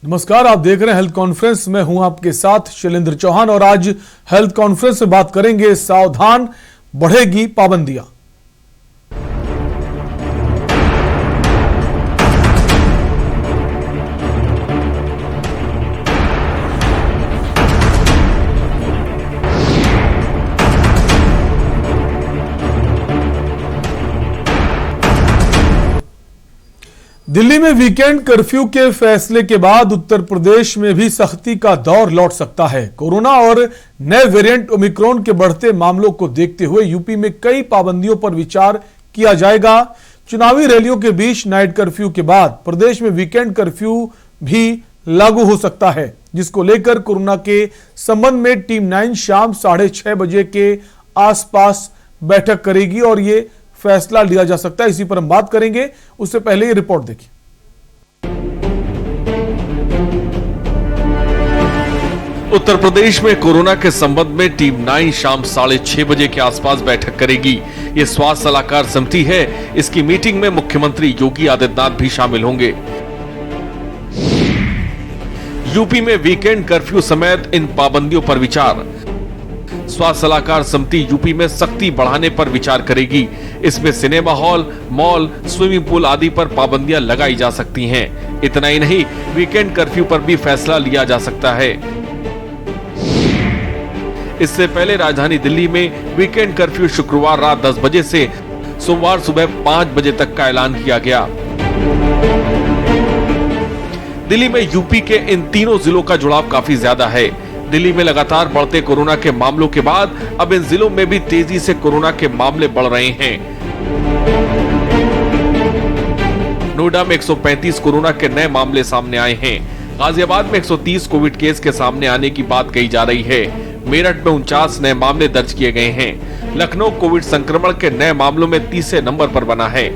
नमस्कार, आप देख रहे हैं हेल्थ कॉन्फ्रेंस में हूं आपके साथ शैलेंद्र चौहान और आज हेल्थ कॉन्फ्रेंस में बात करेंगे सावधान बढ़ेगी पाबंदियां। दिल्ली में वीकेंड कर्फ्यू के फैसले के बाद उत्तर प्रदेश में भी सख्ती का दौर लौट सकता है। कोरोना और नए वेरिएंट ओमिक्रॉन के बढ़ते मामलों को देखते हुए यूपी में कई पाबंदियों पर विचार किया जाएगा। चुनावी रैलियों के बीच नाइट कर्फ्यू के बाद प्रदेश में वीकेंड कर्फ्यू भी लागू हो सकता है, जिसको लेकर कोरोना के संबंध में टीम 9 शाम 6:30 बजे के आसपास बैठक करेगी और ये फैसला लिया जा सकता है। इसी पर हम बात करेंगे, उससे पहले ये रिपोर्ट देखिए। उत्तर प्रदेश में कोरोना के संबंध में टीम 9 शाम 6:30 बजे के आसपास बैठक करेगी। ये स्वास्थ्य सलाहकार समिति है। इसकी मीटिंग में मुख्यमंत्री योगी आदित्यनाथ भी शामिल होंगे। यूपी में वीकेंड कर्फ्यू समेत इन पाबंदियों पर विचार। स्वास्थ्य सलाहकार समिति यूपी में सख्ती बढ़ाने पर विचार करेगी। इसमें cinema hall, mall, swimming pool आदि पर पाबंदियां लगाई जा सकती हैं। इतना ही नहीं, वीकेंड कर्फ्यू पर भी फैसला लिया जा सकता है। इससे पहले राजधानी दिल्ली में वीकेंड कर्फ्यू शुक्रवार रात 10 बजे से सोमवार सुबह 5 बजे तक का ऐलान किया गया। दिल्ली में यूपी के इन तीनों जिलों का जुड़ाव काफी ज्यादा है। दिल्ली में लगातार बढ़ते कोरोना के मामलों के बाद अब इन जिलों में भी तेजी से कोरोना के मामले बढ़ रहे हैं। नोएडा में 135 कोरोना के नए मामले सामने आए हैं। गाजियाबाद में 130 कोविड केस के सामने आने की बात कही जा रही है। मेरठ में 49 नए मामले दर्ज किए गए हैं। लखनऊ कोविड संक्रमण के नए मामलों में तीसरे नंबर पर बना है।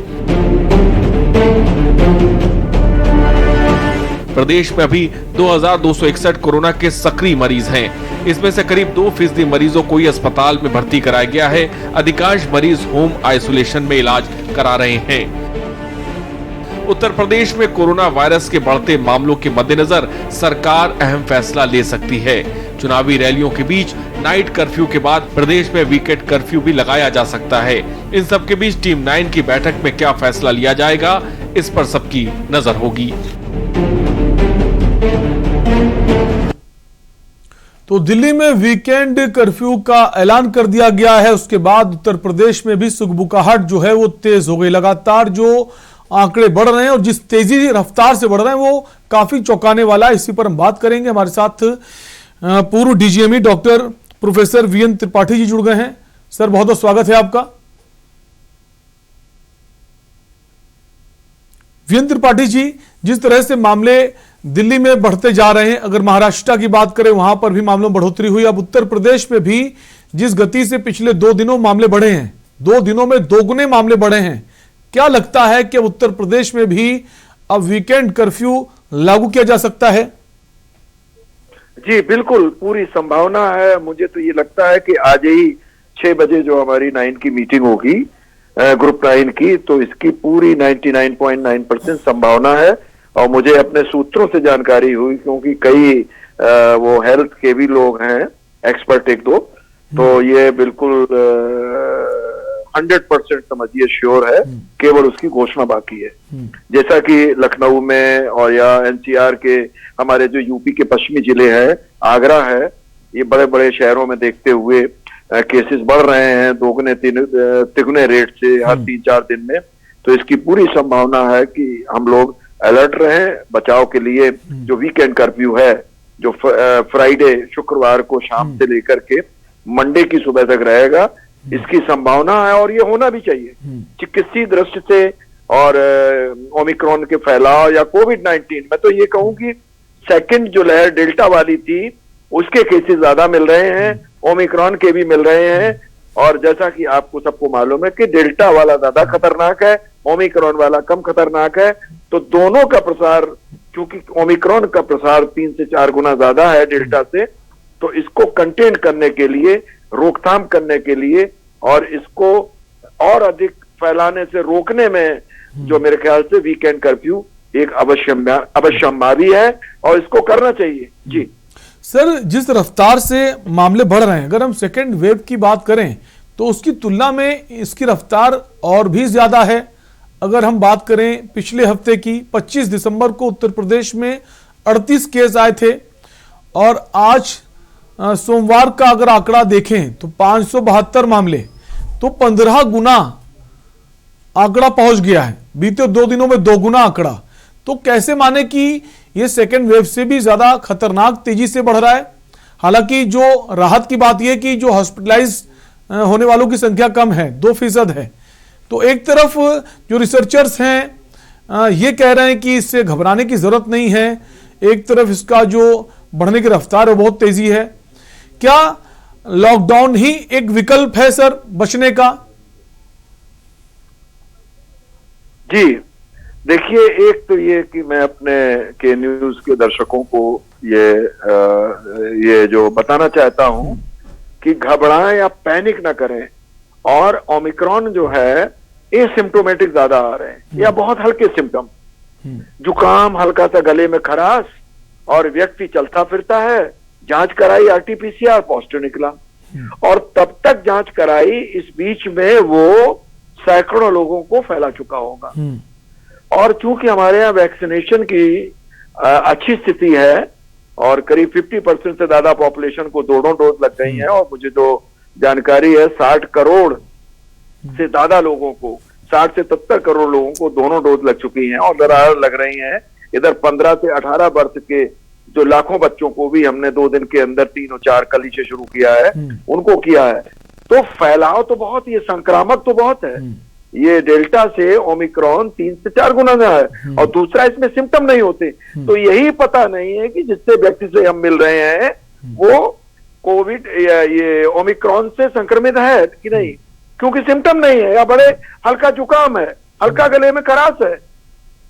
प्रदेश में अभी 2261 कोरोना के सक्रिय मरीज हैं। इसमें से करीब 2% मरीजों को ही अस्पताल में भर्ती कराया गया है। अधिकांश मरीज होम आइसोलेशन में इलाज करा रहे हैं। उत्तर प्रदेश में कोरोना वायरस के बढ़ते मामलों के मद्देनजर सरकार अहम फैसला ले सकती है। चुनावी रैलियों के बीच नाइट कर्फ्यू के बाद प्रदेश में वीकेंड कर्फ्यू भी लगाया जा सकता है। इन सब के बीच टीम 9 की बैठक में क्या फैसला लिया जाएगा, इस पर सबकी नजर होगी। तो दिल्ली में वीकेंड कर्फ्यू का ऐलान कर दिया गया है। उसके बाद उत्तर प्रदेश में भी सुगबुगाहट जो है वो तेज हो गई। लगातार जो आंकड़े बढ़ रहे हैं और जिस तेजी रफ्तार से बढ़ रहे हैं वो काफी चौंकाने वाला है। इसी पर हम बात करेंगे। हमारे साथ पूर्व DGME doctor professor VN Tripathi ji जुड़ गए हैं। सर, बहुत बहुत स्वागत है आपका। वीएन त्रिपाठी जी, जिस तरह से मामले दिल्ली में बढ़ते जा रहे हैं, अगर महाराष्ट्र की बात करें वहां पर भी मामलों में बढ़ोतरी हुई, अब उत्तर प्रदेश में भी जिस गति से पिछले 2 दिनों मामले बढ़े हैं, 2 दिनों में दोगुने मामले बढ़े हैं, क्या लगता है कि उत्तर प्रदेश में भी अब वीकेंड कर्फ्यू लागू किया जा सकता है? जी बिल्कुल, पूरी संभावना है। मुझे तो ये लगता है कि आज ही 6 बजे जो हमारी 9 की मीटिंग होगी, ग्रुप 9 की, तो इसकी पूरी 99.9% संभावना है। और मुझे अपने सूत्रों से जानकारी हुई, क्योंकि कई वो हेल्थ के भी लोग हैं, एक्सपर्ट 1-2, तो ये बिल्कुल 100% समझिए श्योर है, केवल उसकी घोषणा बाकी है। जैसा कि लखनऊ में और या एनसीआर के हमारे जो यूपी के पश्चिमी जिले हैं, आगरा है, ये बड़े बड़े शहरों में देखते हुए केसेस बढ़ रहे हैं दोगुने तिगुने रेट से हर 3-4 दिन में। तो इसकी पूरी संभावना है कि हम लोग अलर्ट रहे बचाव के लिए। जो वीकेंड कर्फ्यू है, जो फ्राइडे शुक्रवार को शाम से लेकर के मंडे की सुबह तक रहेगा, इसकी संभावना है और ये होना भी चाहिए चिकित्सीय दृष्टि से। और ओमिक्रॉन के फैलाव या कोविड-19, मैं तो ये कहूं कि सेकंड जो लहर डेल्टा वाली थी उसके केसेस ज्यादा मिल रहे हैं, ओमिक्रॉन के भी मिल रहे हैं। और जैसा कि आपको सबको मालूम है कि डेल्टा वाला ज्यादा खतरनाक है, ओमिक्रॉन वाला कम खतरनाक है। तो दोनों का प्रसार, क्योंकि ओमिक्रॉन का प्रसार 3 से 4 गुना ज्यादा है डेल्टा से, तो इसको कंटेन करने के लिए, रोकथाम करने के लिए और इसको और अधिक फैलाने से रोकने में जो मेरे ख्याल से वीकेंड कर्फ्यू एक अवश्यम्मा भी है और इसको करना चाहिए। जी सर, जिस रफ्तार से मामले बढ़ रहे हैं, अगर हम सेकेंड वेव की बात करें तो उसकी तुलना में इसकी रफ्तार और भी ज्यादा है। अगर हम बात करें पिछले हफ्ते की, 25 दिसंबर को उत्तर प्रदेश में 38 केस आए थे और आज सोमवार का अगर आंकड़ा देखें तो 572 मामले, तो 15 गुना आंकड़ा पहुंच गया है। बीते 2 दिनों में 2 गुना आंकड़ा। तो कैसे माने कि ये सेकेंड वेव से भी ज्यादा खतरनाक तेजी से बढ़ रहा है? हालांकि जो राहत की बात यह कि जो हॉस्पिटलाइज होने वालों की संख्या कम है, 2% है। तो एक तरफ जो रिसर्चर्स हैं ये कह रहे हैं कि इससे घबराने की जरूरत नहीं है, एक तरफ इसका जो बढ़ने की रफ्तार है बहुत तेजी है। क्या लॉकडाउन ही एक विकल्प है सर बचने का? जी देखिए, एक तो ये कि मैं अपने के न्यूज के दर्शकों को ये जो बताना चाहता हूं कि घबराएं या पैनिक ना करें। और ओमिक्रॉन जो है एसिम्प्टोमेटिक ज्यादा आ रहे हैं या बहुत हल्के सिम्टम, जुकाम, हल्का सा गले में खराश और व्यक्ति चलता फिरता है। जांच कराई आरटीपीसीआर, पॉजिटिव निकला और तब तक जांच कराई, इस बीच में वो सैकड़ों लोगों को फैला चुका होगा। और चूंकि हमारे यहाँ वैक्सीनेशन की अच्छी स्थिति है और करीब 50% से ज्यादा पॉपुलेशन को दोनों डोज लग गई हैं और मुझे जो जानकारी है 60 करोड़ से ज्यादा लोगों को, 60 से 70 करोड़ लोगों को दोनों डोज लग चुकी हैं और दरार लग रही हैं। इधर 15 से 18 वर्ष के जो लाखों बच्चों को भी हमने 2 दिन के अंदर 3 और 4 कल ही से शुरू किया है, उनको किया है। तो फैलाव तो बहुत, ये संक्रामक तो बहुत है। ये डेल्टा से ओमिक्रॉन 3 से 4 गुना में है और दूसरा इसमें सिम्टम नहीं होते। तो यही पता नहीं है कि जिससे व्यक्ति से हम मिल रहे हैं वो कोविड ये ओमिक्रॉन से संक्रमित है कि नहीं, क्योंकि सिम्टम नहीं है या बड़े हल्का जुकाम है, हल्का गले में खराश है।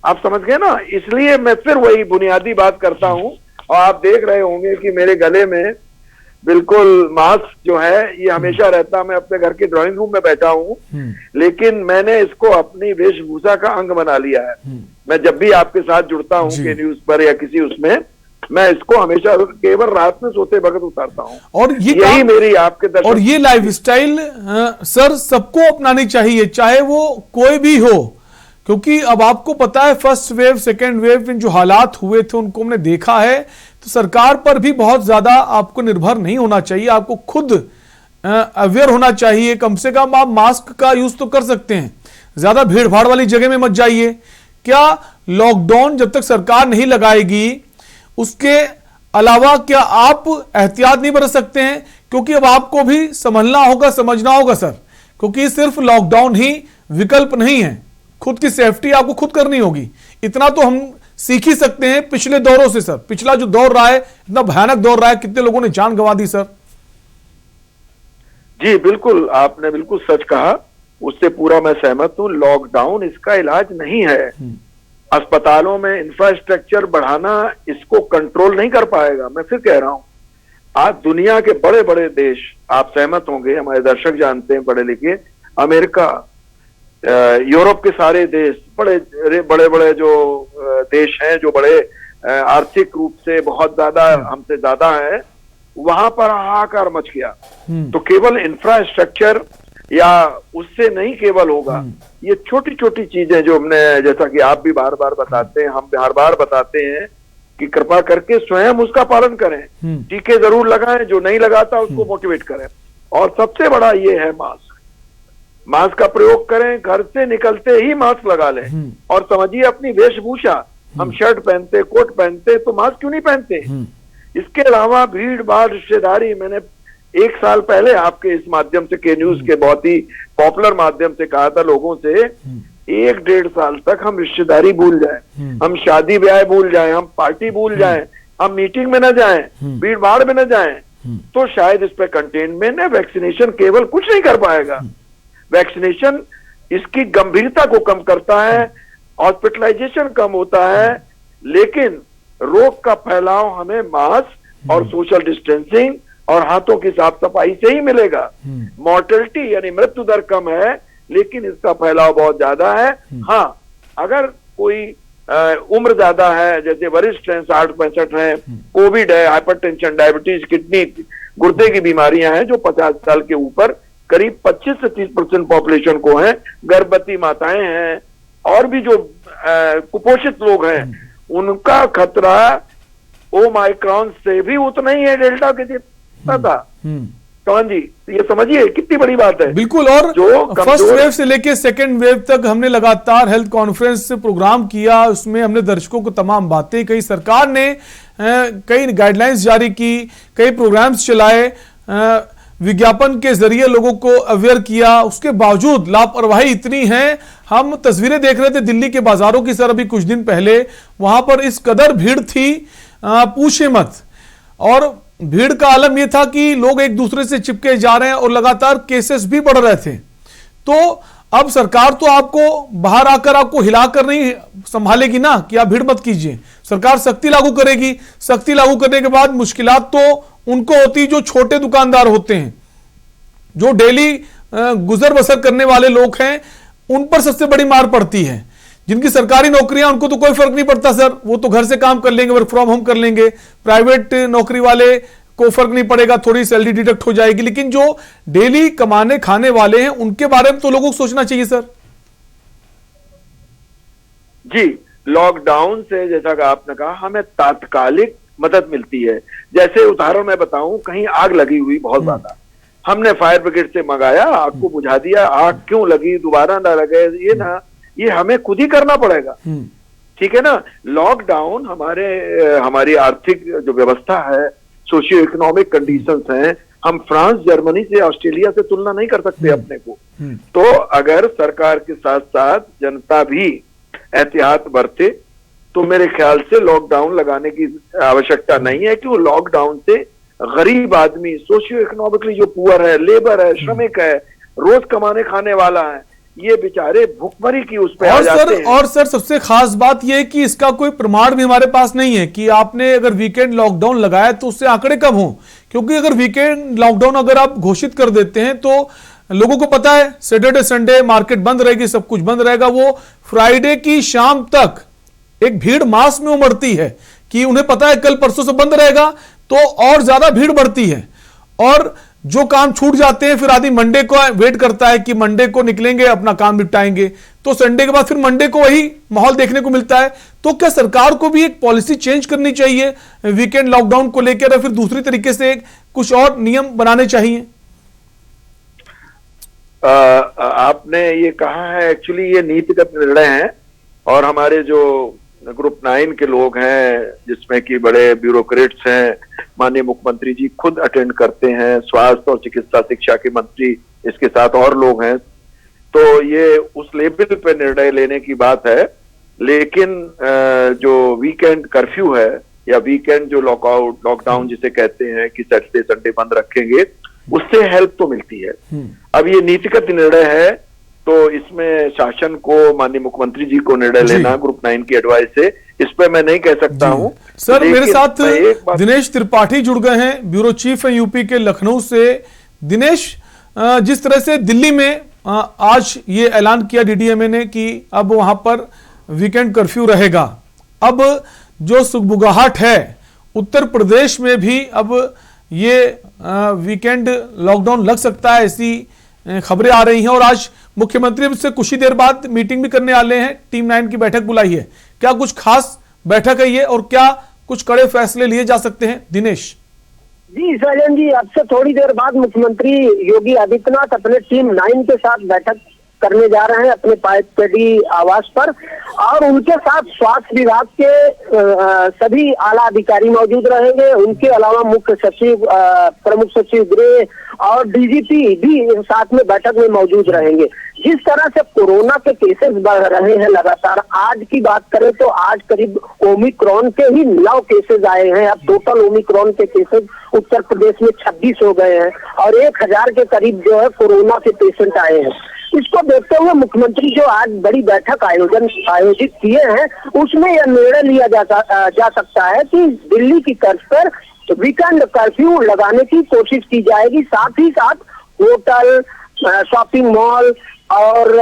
आप समझ गए ना? इसलिए मैं फिर वही बुनियादी बात करता हूं और आप देख रहे होंगे कि मेरे गले में बिल्कुल मास्क जो है ये हमेशा रहता। मैं अपने घर के ड्राइंग रूम में बैठा हूँ, लेकिन मैंने इसको अपनी वेशभूषा का अंग बना लिया है। मैं जब भी आपके साथ जुड़ता हूँ के न्यूज पर या किसी उसमें, मैं इसको हमेशा केवल रात में सोते वक्त उतारता हूँ। और यही मेरी आपके दर्शक, और ये लाइफस्टाइल सर सबको अपनानी चाहिए, चाहे वो कोई भी हो, क्योंकि अब आपको पता है फर्स्ट वेव सेकेंड वेव में जो हालात हुए थे उनको हमने देखा है। तो सरकार पर भी बहुत ज्यादा आपको निर्भर नहीं होना चाहिए, आपको खुद अवेयर होना चाहिए। कम से कम आप मास्क का यूज तो कर सकते हैं, ज्यादा भीड़ भाड़ वाली जगह में मत जाइए। क्या लॉकडाउन जब तक सरकार नहीं लगाएगी उसके अलावा क्या आप एहतियात नहीं बरत सकते हैं? क्योंकि अब आपको भी संभलना होगा, समझना होगा सर, क्योंकि सिर्फ लॉकडाउन ही विकल्प नहीं है, खुद की सेफ्टी आपको खुद करनी होगी। इतना तो हम सीख ही सकते हैं पिछले दौरों से सर। पिछला जो दौर रहा है इतना भयानक दौर रहा है, कितने लोगों ने जान गंवा दी सर। जी बिल्कुल, आपने बिल्कुल सच कहा, उससे पूरा मैं सहमत हूं। लॉकडाउन इसका इलाज नहीं है। अस्पतालों में इंफ्रास्ट्रक्चर बढ़ाना इसको कंट्रोल नहीं कर पाएगा। मैं फिर कह रहा हूं, आज दुनिया के बड़े बड़े देश, आप सहमत होंगे, हमारे दर्शक जानते हैं पढ़े लिखे, अमेरिका, यूरोप के सारे देश, बड़े बड़े जो देश हैं, जो बड़े आर्थिक रूप से बहुत ज्यादा हमसे ज्यादा है, वहां पर हाहाकार मच गया। तो केवल इंफ्रास्ट्रक्चर या उससे नहीं केवल होगा, ये छोटी छोटी चीजें जो हमने, जैसा कि आप भी बार बार बताते हैं, हम बार बार बताते हैं कि कृपा करके स्वयं उसका पालन करें। टीके जरूर लगाएं, जो नहीं लगाता उसको मोटिवेट करें। और सबसे बड़ा ये है मास्क, मास्क का प्रयोग करें, घर से निकलते ही मास्क लगा लें। और समझिए अपनी वेशभूषा, हम शर्ट पहनते, कोट पहनते, तो मास्क क्यों नहीं पहनते? इसके अलावा भीड़ भाड़, रिश्तेदारी, मैंने 1 साल पहले आपके इस माध्यम से, के न्यूज के बहुत ही पॉपुलर माध्यम से कहा था लोगों से, 1-1.5 साल तक हम रिश्तेदारी भूल जाएं, हम शादी ब्याह भूल जाएं, हम पार्टी भूल जाएं, हम मीटिंग में न जाएं, भीड़ भाड़ में न जाएं, तो शायद इस पर कंटेनमेंट है। वैक्सीनेशन केवल कुछ नहीं कर पाएगा। वैक्सीनेशन इसकी गंभीरता को कम करता है, हॉस्पिटलाइजेशन कम होता है, लेकिन रोग का फैलाव हमें मास्क और सोशल डिस्टेंसिंग और हाथों की साफ सफाई से ही मिलेगा। मॉर्टेलिटी यानी मृत्यु दर कम है, लेकिन इसका फैलाव बहुत ज्यादा है। हाँ, अगर कोई उम्र ज्यादा है, जैसे वरिष्ठ हैं, 60-65 हैं, कोविड है, हाइपरटेंशन, डायबिटीज, किडनी, गुर्दे की बीमारियां हैं, जो 50 साल के ऊपर करीब 25 से 30% पॉपुलेशन को है, गर्भवती माताएं हैं, और भी जो कुपोषित लोग हैं, उनका खतरा ओमाइक्रॉन से भी उतना ही है डेल्टा के जितना था। चौहान जी, ये समझिए कितनी बड़ी बात है। बिल्कुल। और जो फर्स्ट वेव से लेके सेकेंड वेव तक हमने लगातार हेल्थ कॉन्फ्रेंस प्रोग्राम किया, उसमें हमने दर्शकों को तमाम बातें कही, सरकार ने कई गाइडलाइंस जारी की, कई प्रोग्राम्स चलाए, विज्ञापन के जरिए लोगों को अवेयर किया, उसके बावजूद लापरवाही इतनी है। हम तस्वीरें देख रहे थे दिल्ली के बाजारों की सर, अभी कुछ दिन पहले वहां पर इस कदर भीड़ थी, पूछे मत। और भीड़ का आलम यह था कि लोग एक दूसरे से चिपके जा रहे हैं और लगातार केसेस भी बढ़ रहे थे। तो अब सरकार तो आपको बाहर आकर आपको हिलाकर नहीं संभालेगी ना कि आप भीड़ मत कीजिए, सरकार सख्ती लागू करेगी। सख्ती लागू करने के बाद मुश्किलात तो उनको होती जो छोटे दुकानदार होते हैं, जो डेली गुजर बसर करने वाले लोग हैं, उन पर सबसे बड़ी मार पड़ती है। जिनकी सरकारी नौकरियां, उनको तो कोई फर्क नहीं पड़ता सर, वो तो घर से काम कर लेंगे, वर्क फ्रॉम होम कर लेंगे। प्राइवेट नौकरी वाले को फर्क नहीं पड़ेगा, थोड़ी सैलरी डिडक्ट हो जाएगी, लेकिन जो डेली कमाने खाने वाले हैं उनके बारे में तो लोगों को सोचना चाहिए सर। जी, लॉकडाउन से जैसा कि आपने कहा, हमें तात्कालिक मदद मिलती है। जैसे उदाहरण मैं बताऊं, कहीं आग लगी हुई बहुत ज्यादा, हमने फायर ब्रिगेड से मंगाया, आग को बुझा दिया। आग क्यों लगी, दोबारा ना लगे, ये हमें खुद ही करना पड़ेगा, ठीक है ना। लॉकडाउन हमारी आर्थिक जो व्यवस्था है, सोशियो इकोनॉमिक कंडीशंस हैं, हम फ्रांस, जर्मनी से, ऑस्ट्रेलिया से तुलना नहीं कर सकते अपने को। तो अगर सरकार के साथ साथ जनता भी एहतियात बरते तो मेरे ख्याल से लॉकडाउन लगाने की आवश्यकता नहीं है। क्यों, लॉकडाउन से गरीब आदमी, सोशियो इकोनॉमिकली जो पुअर है, लेबर है, श्रमिक है, रोज कमाने खाने वाला है, ये बेचारे भुखमरी की उस पे आ जाते हैं। और सर सबसे खास बात यह है कि इसका कोई प्रमाण भी हमारे पास नहीं है कि आपने अगर वीकेंड लॉकडाउन लगाया तो उससे आंकड़े कब हों। क्योंकि अगर वीकेंड लॉकडाउन अगर आप घोषित कर देते हैं तो लोगों को पता है सैटरडे संडे मार्केट बंद रहेगी, सब कुछ बंद रहेगा, वो फ्राइडे की शाम तक एक भीड़ मास में उमड़ती है कि उन्हें पता है कल परसों से बंद रहेगा, तो और ज्यादा भीड़ बढ़ती है। और जो काम छूट जाते हैं फिर आदमी मंडे को वेट करता है कि मंडे को निकलेंगे, अपना काम निपटाएंगे, तो संडे के बाद फिर मंडे को वही माहौल देखने को मिलता है। तो क्या सरकार को भी एक पॉलिसी चेंज करनी चाहिए वीकेंड लॉकडाउन को लेकर, या फिर दूसरी तरीके से कुछ और नियम बनाने चाहिए? आपने ये कहा है, एक्चुअली ये नीतिगत निर्णय है, और हमारे जो ग्रुप 9 के लोग हैं, जिसमें कि बड़े ब्यूरोक्रेट्स हैं, माननीय मुख्यमंत्री जी खुद अटेंड करते हैं, स्वास्थ्य और चिकित्सा शिक्षा के मंत्री इसके साथ और लोग हैं, तो ये उस लेवल पे निर्णय लेने की बात है। लेकिन जो वीकेंड कर्फ्यू है या वीकेंड जो लॉकडाउन जिसे कहते हैं कि सैटरडे संडे बंद रखेंगे, उससे हेल्प तो मिलती है। अब ये नीतिगत निर्णय है, तो इसमें शासन को, माननीय मुख्यमंत्री जी को निर्णय लेना ग्रुप 9 की एडवाइस से, इस पे मैं नहीं कह सकता हूं। सर मेरे साथ दिनेश त्रिपाठी जुड़ गए हैं, ब्यूरो चीफ है यूपी के लखनऊ से। दिनेश, जिस तरह से दिल्ली में आज ये ऐलान किया डीडीएमए ने कि अब वहां पर वीकेंड कर्फ्यू रहेगा, अब जो सुगबुगाहट है उत्तर प्रदेश में भी अब ये वीकेंड लॉकडाउन लग सकता है, ऐसी खबरें आ रही हैं। और आज मुख्यमंत्री से कुछ ही देर बाद मीटिंग भी करने वाले हैं, टीम 9 की बैठक बुलाई है। क्या कुछ खास बैठक है ये, और क्या कुछ कड़े फैसले लिए जा सकते हैं? दिनेश जी, साजन जी, अब से थोड़ी देर बाद मुख्यमंत्री योगी आदित्यनाथ अपने टीम 9 के साथ बैठक करने जा रहे हैं अपने पायतपेटी आवास पर, और उनके साथ स्वास्थ्य विभाग के सभी आला अधिकारी मौजूद रहेंगे। उनके अलावा मुख्य सचिव, प्रमुख सचिव गृह और डीजीपी भी साथ में बैठक में मौजूद रहेंगे। जिस तरह से कोरोना के केसेस बढ़ रहे हैं लगातार, आज की बात करें तो आज करीब ओमिक्रॉन के ही 9 केसेस आए हैं। अब टोटल ओमिक्रॉन के केसेस उत्तर प्रदेश में 26 हो गए हैं, और 1000 के करीब जो है कोरोना के पेशेंट आए हैं। इसको देखते हुए मुख्यमंत्री जो आज बड़ी बैठक आयोजित किए हैं, उसमें यह निर्णय लिया जा सकता है कि दिल्ली की तर्ज पर वीकेंड कर्फ्यू लगाने की कोशिश की जाएगी। साथ ही साथ होटल, शॉपिंग मॉल और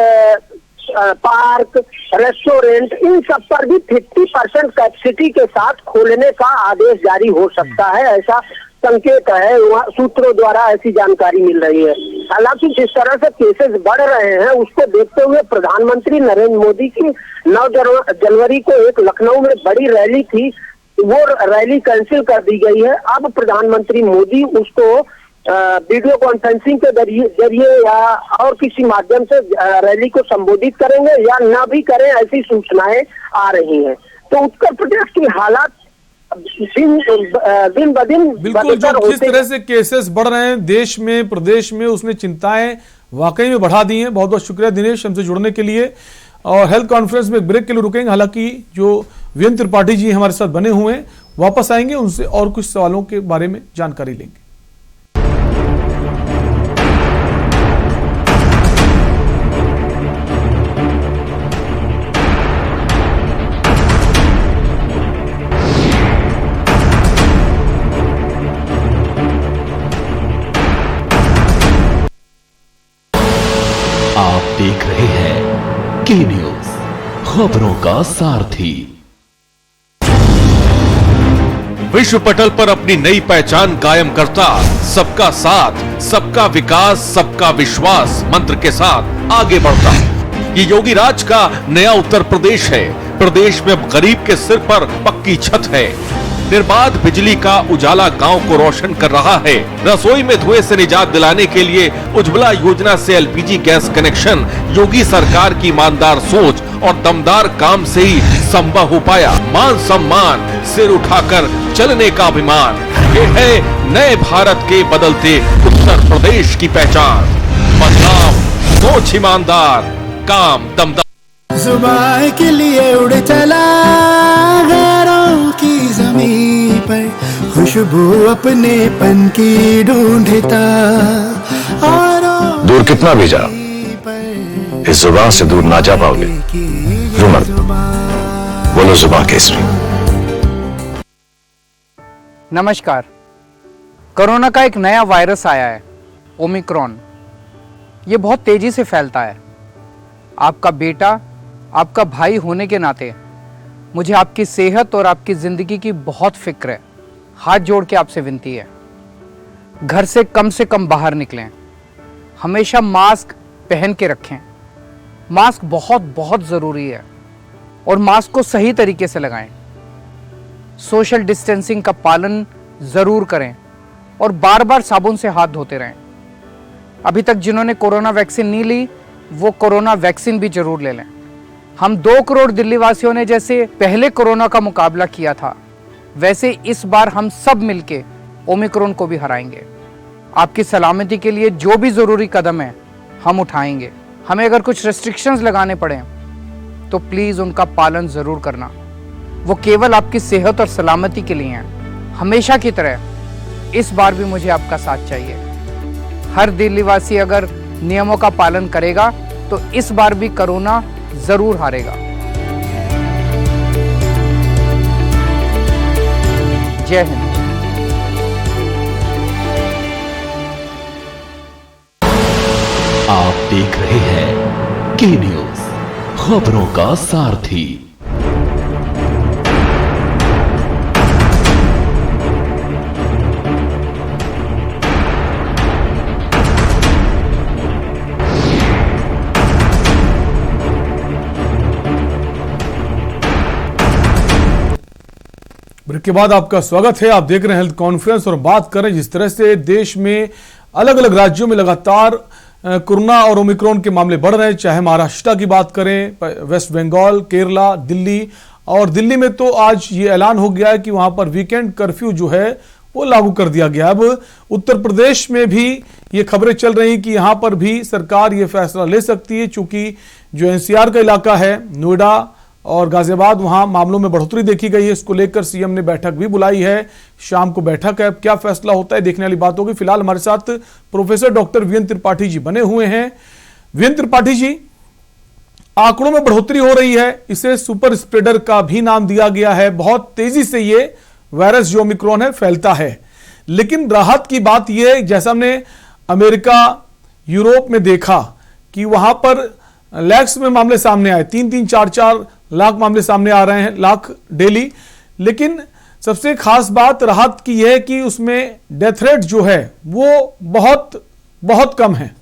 पार्क, रेस्टोरेंट, इन सब पर भी 50% कैपेसिटी के साथ खोलने का आदेश जारी हो सकता है, ऐसा संकेत है। वहाँ सूत्रों द्वारा ऐसी जानकारी मिल रही है। हालांकि जिस तरह से केसेस बढ़ रहे हैं उसको देखते हुए प्रधानमंत्री नरेंद्र मोदी की 9 जनवरी को एक लखनऊ में बड़ी रैली थी, वो रैली कैंसिल कर दी गई है। अब प्रधानमंत्री मोदी उसको वीडियो कॉन्फ्रेंसिंग के जरिए या और किसी माध्यम से रैली को संबोधित करेंगे या ना भी करें, ऐसी सूचनाएं आ रही हैं। तो उत्तर प्रदेश की हालात दिन ब दिन बिल्कुल, जो किस तरह से केसेस बढ़ रहे हैं देश में, प्रदेश में, उसने चिंताएं वाकई में बढ़ा दी हैं। बहुत बहुत शुक्रिया दिनेश हमसे जुड़ने के लिए। और हेल्थ कॉन्फ्रेंस में एक ब्रेक के लिए रुकेंगे, हालांकि जो वीरेंद्र त्रिपाठी जी हमारे साथ बने हुए हैं वापस आएंगे, उनसे और कुछ सवालों के बारे में जानकारी लेंगे। आप देख रहे हैं के न्यूज, खबरों का सारथी। विश्व पटल पर अपनी नई पहचान कायम करता, सबका साथ, सबका विकास, सबका विश्वास मंत्र के साथ आगे बढ़ता ये योगी राज का नया उत्तर प्रदेश है। प्रदेश में गरीब के सिर पर पक्की छत है, निर्बाध बिजली का उजाला गांव को रोशन कर रहा है। रसोई में धुएं से निजात दिलाने के लिए उज्ज्वला योजना से एलपीजी गैस कनेक्शन योगी सरकार की ईमानदार सोच और दमदार काम से ही संभव हो पाया। मान सम्मान, सिर उठाकर चलने का अभिमान, ये है नए भारत के बदलते उत्तर प्रदेश की पहचान। बदलाव, सोच ईमानदार, काम दमदार। जुबान के लिए उड़ चला गैरों की ज़मीं पर, खुशबू अपने पन की ढूंढता। दूर कितना भी जा, इस जुबान से दूर ना जा पाओगे। जुमन, बोलो जुबान केसरी। नमस्कार। कोरोना का एक नया वायरस आया है, ओमिक्रॉन। ये बहुत तेजी से फैलता है। आपका बेटा, आपका भाई होने के नाते मुझे आपकी सेहत और आपकी ज़िंदगी की बहुत फिक्र है। हाथ जोड़ के आपसे विनती है, घर से कम बाहर निकलें, हमेशा मास्क पहन के रखें। मास्क बहुत बहुत ज़रूरी है और मास्क को सही तरीके से लगाएं। सोशल डिस्टेंसिंग का पालन ज़रूर करें और बार बार साबुन से हाथ धोते रहें। अभी तक जिन्होंने कोरोना वैक्सीन नहीं ली वो कोरोना वैक्सीन भी जरूर ले लें। हम 2 करोड़ दिल्ली वासियों ने जैसे पहले कोरोना का मुकाबला किया था, वैसे इस बार हम सब मिलके ओमिक्रॉन को भी हराएंगे। आपकी सलामती के लिए जो भी ज़रूरी कदम है हम उठाएंगे। हमें अगर कुछ रेस्ट्रिक्शंस लगाने पड़े तो प्लीज़ उनका पालन ज़रूर करना। वो केवल आपकी सेहत और सलामती के लिए हैं। हमेशा की तरह इस बार भी मुझे आपका साथ चाहिए। हर दिल्लीवासी अगर नियमों का पालन करेगा तो इस बार भी कोरोना जरूर हारेगा। जय हिंद। आप देख रहे हैं के न्यूज, खबरों का सारथी। ब्रेक के बाद आपका स्वागत है। आप देख रहे हैं हेल्थ कॉन्फ्रेंस और बात करें जिस तरह से देश में अलग अलग राज्यों में लगातार कोरोना और ओमिक्रॉन के मामले बढ़ रहे हैं, चाहे महाराष्ट्र की बात करें, वेस्ट बंगाल, केरला, दिल्ली। और दिल्ली में तो आज ये ऐलान हो गया है कि वहां पर वीकेंड कर्फ्यू जो है वो लागू कर दिया गया। अब उत्तर प्रदेश में भी ये खबरें चल रही कि यहां पर भी सरकार ये फैसला ले सकती है, चूंकि जो एनसीआर का इलाका है, नोएडा और गाजियाबाद, वहां मामलों में बढ़ोतरी देखी गई है। इसको लेकर सीएम ने बैठक भी बुलाई है, शाम को बैठक है। अब क्या फैसला होता है देखने वाली बात होगी। फिलहाल हमारे साथ प्रोफेसर डॉक्टर वीरेंद्र त्रिपाठी जी बने हुए हैं। वीरेंद्र त्रिपाठी जी, आंकड़ों में बढ़ोतरी हो रही है, इसे सुपर स्प्रेडर का भी नाम दिया गया है। बहुत तेजी से ये वायरस जो ओमिक्रॉन है फैलता है, लेकिन राहत की बात यह है, जैसा हमने अमेरिका, यूरोप में देखा कि वहां पर लैक्स में मामले सामने आए, 3-3, 4-4 लाख मामले सामने आ रहे हैं, लाख डेली। लेकिन सबसे खास बात राहत की यह है कि उसमें डेथ रेट जो है वो बहुत बहुत कम है।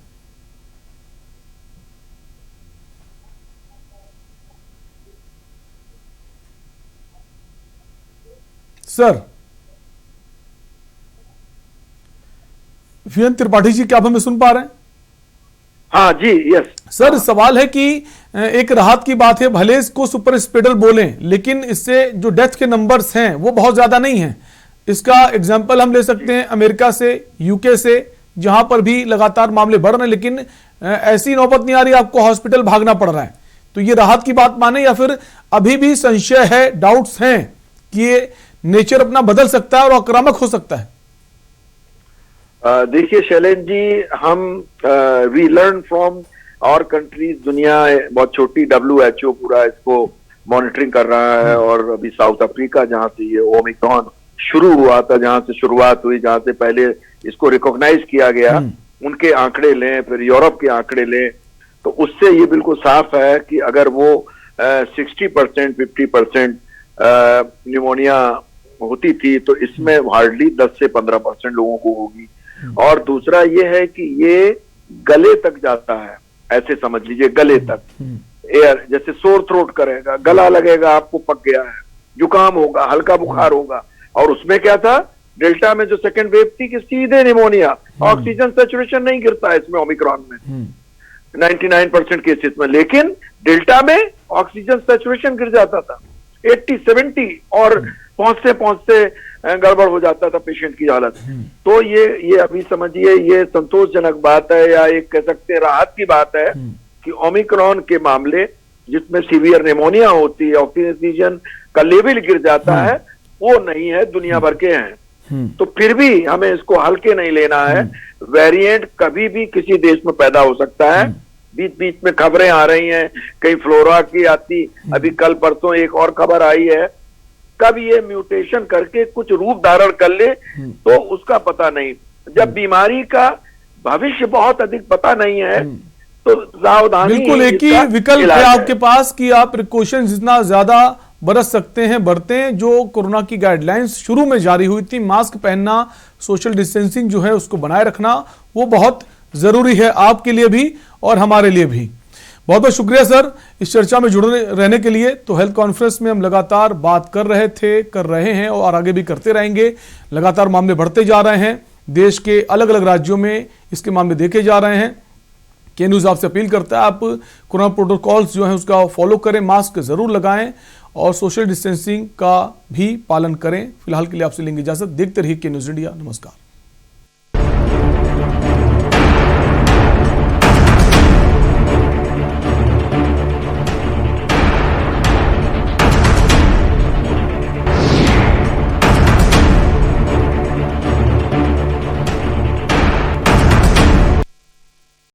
सर वीएन त्रिपाठी जी, क्या आप हमें सुन पा रहे हैं? हाँ जी, यस सर, सवाल है कि एक राहत की बात है, भले इसको सुपर स्प्रेडर बोलें, लेकिन इससे जो डेथ के नंबर्स हैं वो बहुत ज्यादा नहीं हैं। इसका एग्जांपल हम ले सकते हैं अमेरिका से, यूके से, जहां पर भी लगातार मामले बढ़ रहे हैं, लेकिन ऐसी नौबत नहीं आ रही आपको हॉस्पिटल भागना पड़ रहा है। तो ये राहत की बात माने या फिर अभी भी संशय है, डाउट्स हैं कि ये नेचर अपना बदल सकता है और आक्रामक हो सकता है? देखिए शैलेंद्र जी, हम वी लर्न फ्रॉम और कंट्रीज। दुनिया बहुत छोटी, WHO पूरा इसको मॉनिटरिंग कर रहा है। और अभी साउथ अफ्रीका, जहां से ये ओमिक्रॉन शुरू हुआ था, जहां से शुरुआत हुई, जहां से पहले इसको रिकॉग्नाइज किया गया, उनके आंकड़े लें, फिर यूरोप के आंकड़े लें, तो उससे ये बिल्कुल साफ है कि अगर वो 60%, 50% न्यूमोनिया होती थी, तो इसमें हार्डली 10 से 15% लोगों को होगी। और दूसरा ये है कि ये गले तक जाता है, ऐसे समझ लीजिए गले तक। एयर जैसे सोर थ्रोट करेगा, गला लगेगा, आपको पक गया है, जुकाम होगा, हल्का बुखार होगा। और उसमें क्या था, डेल्टा में जो सेकेंड वेव थी कि सीधे निमोनिया, ऑक्सीजन सैचुरेशन नहीं गिरता है इसमें ओमिक्रॉन में 99% केसेस में, लेकिन डेल्टा में ऑक्सीजन सैचुरेशन गिर जाता था 80-70 और पहुंचते गड़बड़ हो जाता था पेशेंट की हालत। तो ये अभी समझिए ये संतोषजनक बात है, या एक कह सकते हैं राहत की बात है कि ओमिक्रॉन के मामले जिसमें सीवियर निमोनिया होती है, ऑक्सीजन का लेवल गिर जाता है, वो नहीं है, दुनिया भर के हैं। तो फिर भी हमें इसको हल्के नहीं लेना है। वेरिएंट कभी भी किसी देश में पैदा हो सकता है। बीच बीच में खबरें आ रही हैं, कहीं फ्लोरा की आती, अभी कल परसों एक और खबर आई है। कब ये म्यूटेशन करके कुछ रूप धारण कर ले तो उसका पता नहीं। जब बीमारी का भविष्य बहुत अधिक पता नहीं है तो सावधानी, बिल्कुल एक ही विकल्प है आपके पास कि आप प्रिकॉशन जितना ज्यादा बरत सकते हैं बरतें। जो कोरोना की गाइडलाइंस शुरू में जारी हुई थी, मास्क पहनना, सोशल डिस्टेंसिंग जो है उसको बनाए रखना, वो बहुत जरूरी है आपके लिए भी और हमारे लिए भी। बहुत बहुत शुक्रिया सर इस चर्चा में जुड़े रहने के लिए। तो हेल्थ कॉन्फ्रेंस में हम लगातार बात कर रहे हैं और आगे भी करते रहेंगे। लगातार मामले बढ़ते जा रहे हैं, देश के अलग अलग राज्यों में इसके मामले देखे जा रहे हैं। के न्यूज़ आपसे अपील करता है आप कोरोना प्रोटोकॉल्स जो है उसका फॉलो करें, मास्क जरूर लगाएं और सोशल डिस्टेंसिंग का भी पालन करें। फिलहाल के लिए आपसे लेंगे इजाजत। देखते रहिए के न्यूज़ इंडिया। नमस्कार।